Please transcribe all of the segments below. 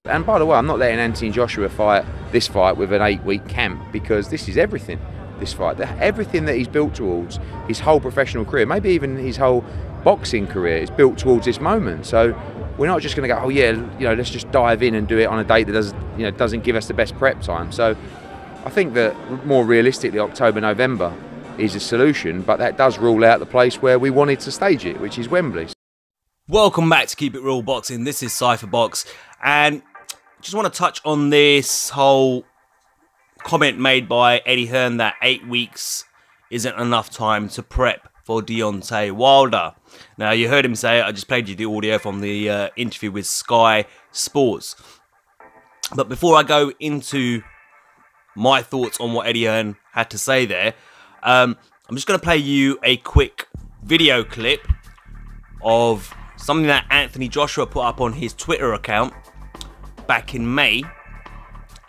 And by the way, I'm not letting Anthony Joshua fight this fight with an 8-week camp, because this is everything, this fight. Everything that he's built towards, his whole professional career, maybe even his whole boxing career, is built towards this moment. So we're not just going to go, oh yeah, let's just dive in and do it on a date that doesn't give us the best prep time. So I think that more realistically, October, November is a solution, but that does rule out the place where we wanted to stage it, which is Wembley. Welcome back to Keep It Real Boxing. This is Cypher Box, and just want to touch on this whole comment made by Eddie Hearn that 8 weeks isn't enough time to prep for Deontay Wilder. Now, you heard him say it. I just played you the audio from the interview with Sky Sports. But before I go into my thoughts on what Eddie Hearn had to say there, I'm just going to play you a quick video clip of something that Anthony Joshua put up on his Twitter account back in May,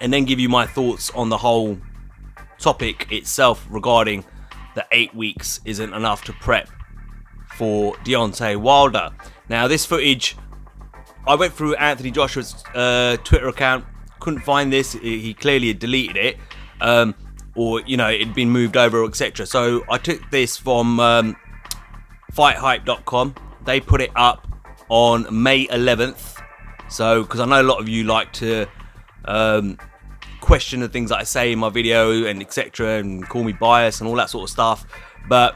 and then give you my thoughts on the whole topic itself regarding the 8 weeks isn't enough to prep for Deontay Wilder. Now, this footage, I went through Anthony Joshua's Twitter account, couldn't find this. He clearly had deleted it, or it'd been moved over, etc. So I took this from FightHype.com. They put it up on May 11th. So, because I know a lot of you like to question the things that I say in my video and etc. and call me biased and all that sort of stuff. But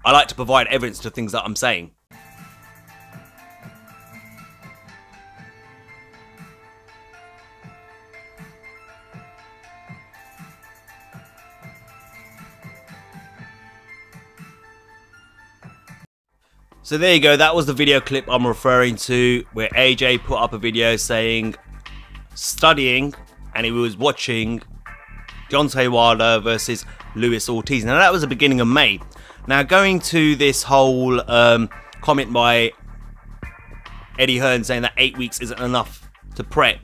I like to provide evidence to things that I'm saying. So there you go, that was the video clip I'm referring to, where AJ put up a video saying, studying, and he was watching Deontay Wilder versus Luis Ortiz. Now that was the beginning of May. Now going to this whole comment by Eddie Hearn saying that 8 weeks isn't enough to prep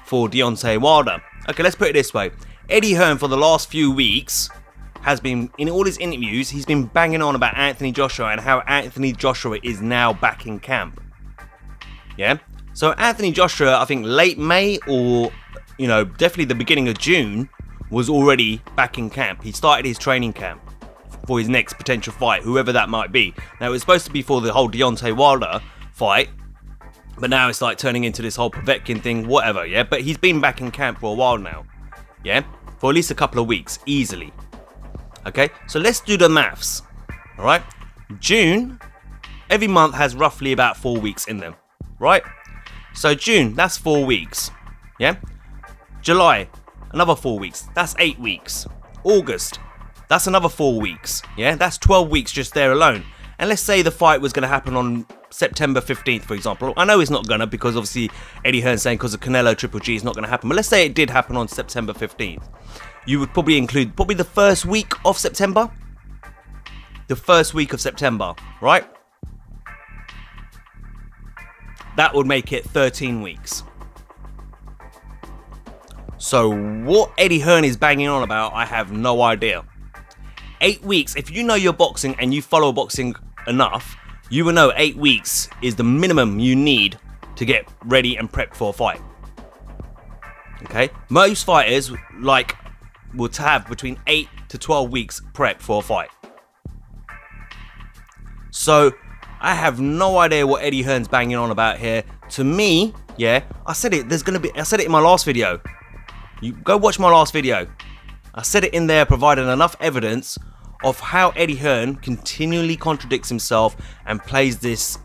for Deontay Wilder. Okay, let's put it this way. Eddie Hearn for the last few weeks has been, in all his interviews, he's been banging on about Anthony Joshua and how Anthony Joshua is now back in camp. Yeah? So Anthony Joshua, I think late May or, definitely the beginning of June, was already back in camp. He started his training camp for his next potential fight, whoever that might be. Now, it was supposed to be for the whole Deontay Wilder fight, but now it's like turning into this whole Povetkin thing, whatever, yeah? But he's been back in camp for a while now, yeah? For at least a couple of weeks, easily. Okay, so let's do the maths, all right? June, every month has roughly about 4 weeks in them, right? So June, that's 4 weeks, yeah? July, another 4 weeks, that's 8 weeks. August, that's another 4 weeks, yeah? That's 12 weeks just there alone. And let's say the fight was going to happen on September 15th, for example. I know it's not going to, because obviously Eddie Hearn's saying because of Canelo Triple G it's not going to happen. But let's say it did happen on September 15th. You would probably include the first week of September. The first week of September, right? That would make it 13 weeks. So what Eddie Hearn is banging on about, I have no idea. 8 weeks, if you know your boxing and you follow boxing enough, you will know 8 weeks is the minimum you need to get ready and prepped for a fight. Okay? Most fighters will have between 8 to 12 weeks prep for a fight. So I have no idea what Eddie Hearn's banging on about here. To me, yeah, I said it. I said it in my last video. You go watch my last video. I said it in there, providing enough evidence of how Eddie Hearn continually contradicts himself and plays this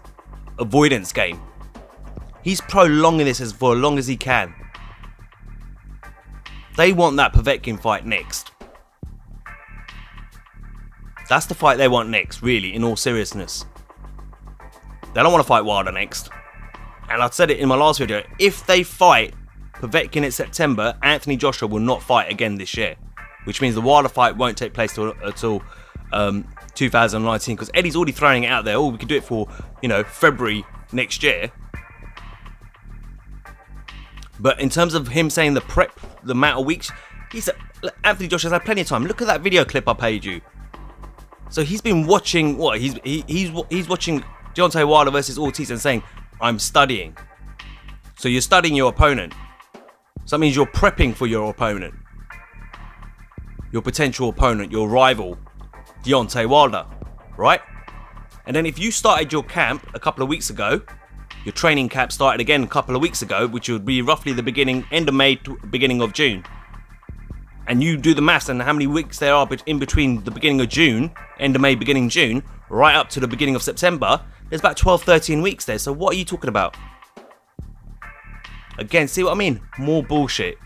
avoidance game. He's prolonging this for as long as he can. They want that Povetkin fight next. That's the fight they want next, really, in all seriousness. They don't want to fight Wilder next. And I said it in my last video, if they fight Povetkin in September, Anthony Joshua will not fight again this year. Which means the Wilder fight won't take place until 2019, because Eddie's already throwing it out there. Oh, we could do it for, February next year. But in terms of him saying the amount of weeks, he said Anthony Joshua's had plenty of time. Look at that video clip I paid you. So he's been watching what? He's watching Deontay Wilder versus Ortiz and saying, I'm studying. So you're studying your opponent. So that means you're prepping for your opponent. Your potential opponent, your rival, Deontay Wilder, right? And then if you started your camp a couple of weeks ago, your training camp started again a couple of weeks ago, which would be roughly the end of May to beginning of June. And you do the maths and how many weeks there are in between the beginning of June, end of May, beginning June, right up to the beginning of September, there's about 12, 13 weeks there. So what are you talking about? Again, see what I mean? More bullshit.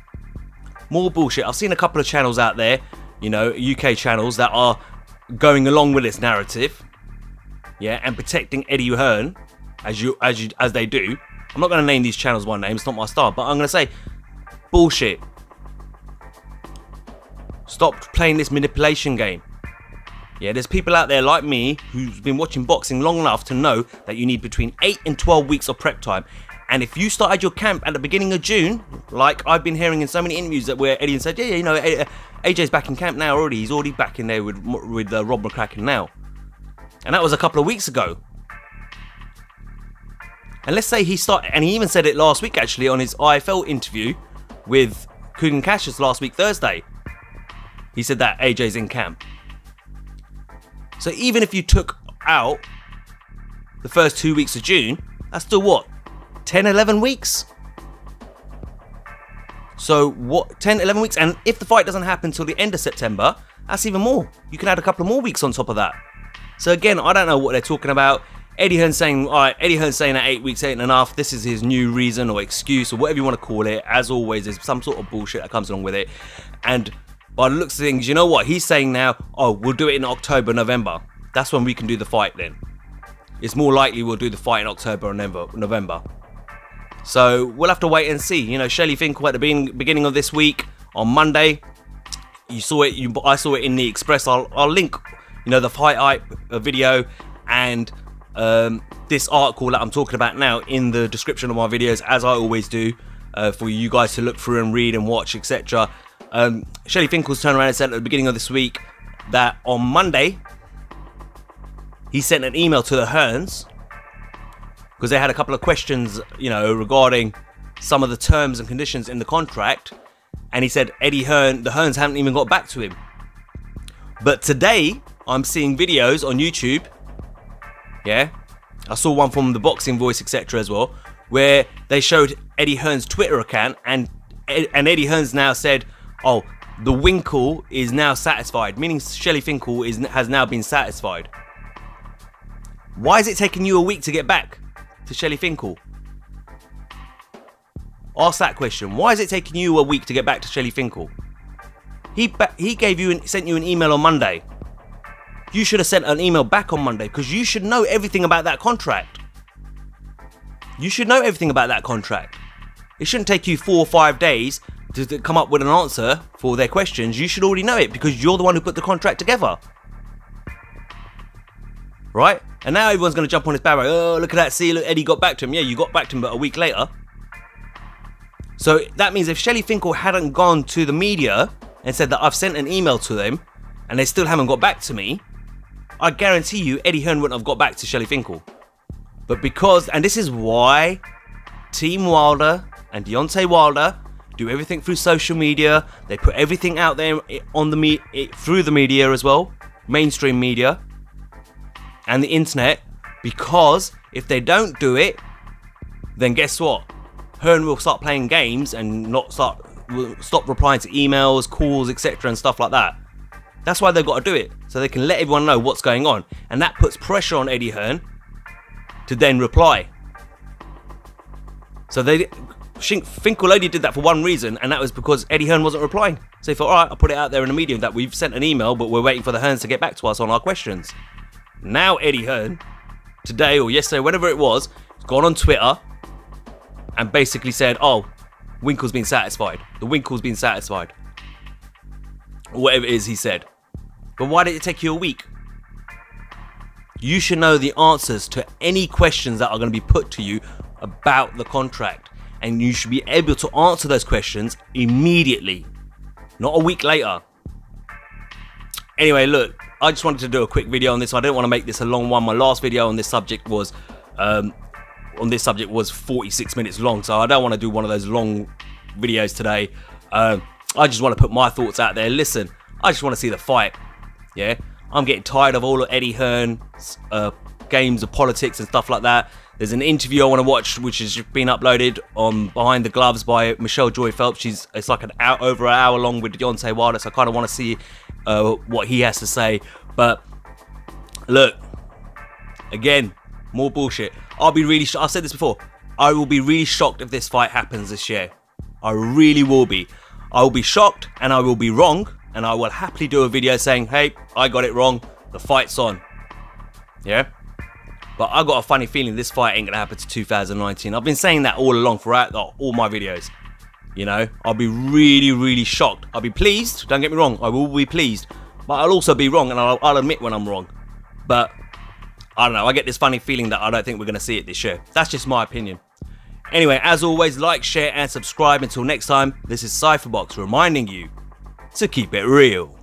More bullshit. I've seen a couple of channels out there, you know, UK channels that are going along with this narrative, yeah, and protecting Eddie Hearn as they do. I'm not going to name these channels by name, it's not my style, but I'm going to say bullshit. Stop playing this manipulation game. Yeah, there's people out there like me who's been watching boxing long enough to know that you need between 8 and 12 weeks of prep time. And if you started your camp at the beginning of June, like I've been hearing in so many interviews that where Eddie said, yeah, you know, AJ's back in camp now already. He's already back in there with Rob McCracken now. And that was a couple of weeks ago. And let's say he started, and he even said it last week actually on his IFL interview with Kugan Cassius last week, Thursday. He said that AJ's in camp. So even if you took out the first 2 weeks of June, that's still what? 10, 11 weeks? So what, 10, 11 weeks? And if the fight doesn't happen until the end of September, that's even more. You can add a couple of more weeks on top of that. So again, I don't know what they're talking about. Eddie Hearn saying, alright, Eddie Hearn saying that 8 weeks ain't enough. This is his new reason or excuse or whatever you want to call it. As always, there's some sort of bullshit that comes along with it. And by the looks of things, you know what? He's saying now, oh, we'll do it in October, November. That's when we can do the fight then. It's more likely we'll do the fight in October or November. So we'll have to wait and see. You know, Shelley Finkel at the beginning of this week on Monday. You saw it. I saw it in the Express. I'll link, you know, the fight hype video and this article that I'm talking about now in the description of my videos, as I always do, for you guys to look through and read and watch, etc. Shelley Finkel's turned around and said at the beginning of this week that on Monday he sent an email to the Hearns because they had a couple of questions, you know, regarding some of the terms and conditions in the contract, and he said the Hearns haven't even got back to him. But today I'm seeing videos on YouTube, yeah, I saw one from the Boxing Voice, etc. as well, where they showed Eddie Hearn's Twitter account, and Eddie Hearn's now said, oh, the Winkle is now satisfied, meaning Shelley Finkel has now been satisfied. Why is it taking you a week to get back to Shelley Finkel? Ask that question. Why is it taking you a week to get back to Shelley Finkel? He sent you an email on Monday. You should have sent an email back on Monday because you should know everything about that contract. You should know everything about that contract. It shouldn't take you 4 or 5 days to come up with an answer for their questions. You should already know it because you're the one who put the contract together. Right? And now everyone's going to jump on his barrel. Oh, look at that. See, look, Eddie got back to him. Yeah, you got back to him, but a week later. So that means if Shelley Finkel hadn't gone to the media and said that I've sent an email to them and they still haven't got back to me, I guarantee you Eddie Hearn wouldn't have got back to Shelley Finkel. But because, and this is why Team Wilder and Deontay Wilder do everything through social media. They put everything out there on through the media as well, mainstream media and the internet, because if they don't do it, then guess what? Hearn will start playing games and will stop replying to emails, calls, etc. and stuff like that. That's why they've got to do it, so they can let everyone know what's going on, and that puts pressure on Eddie Hearn to then reply. So Finkel only did that for one reason, and that was because Eddie Hearn wasn't replying. So he thought, alright, I'll put it out there in the media that we've sent an email, but we're waiting for the Hearns to get back to us on our questions. Now Eddie Hearn, today or yesterday, whenever it was, has gone on Twitter and basically said, oh, Winkle's been satisfied. The Winkle's been satisfied. Or whatever it is he said. But why did it take you a week? You should know the answers to any questions that are going to be put to you about the contract. And you should be able to answer those questions immediately. Not a week later. Anyway, look, I just wanted to do a quick video on this. I didn't want to make this a long one. My last video on this subject was on this subject was 46 minutes long, so I don't want to do one of those long videos today. I just want to put my thoughts out there. Listen, I just want to see the fight. Yeah, I'm getting tired of all of Eddie Hearn's games of politics and stuff like that. There's an interview I want to watch, which has been uploaded on Behind the Gloves by Michelle Joy Phelps. It's like over an hour long with Deontay Wilder, so I kind of want to see what he has to say. But look, again, more bullshit. I've said this before. I will be really shocked if this fight happens this year. I really will be. I will be shocked and I will be wrong, and I will happily do a video saying, hey, I got it wrong, the fight's on. Yeah? But I got a funny feeling this fight ain't gonna happen to 2019. I've been saying that all along throughout all my videos. You know, I'll be really, really shocked. I'll be pleased, don't get me wrong, I will be pleased. But I'll also be wrong, and I'll admit when I'm wrong. But, I don't know, I get this funny feeling that I don't think we're gonna see it this year. That's just my opinion. Anyway, as always, like, share, and subscribe. Until next time, this is Cypherbox reminding you to keep it real.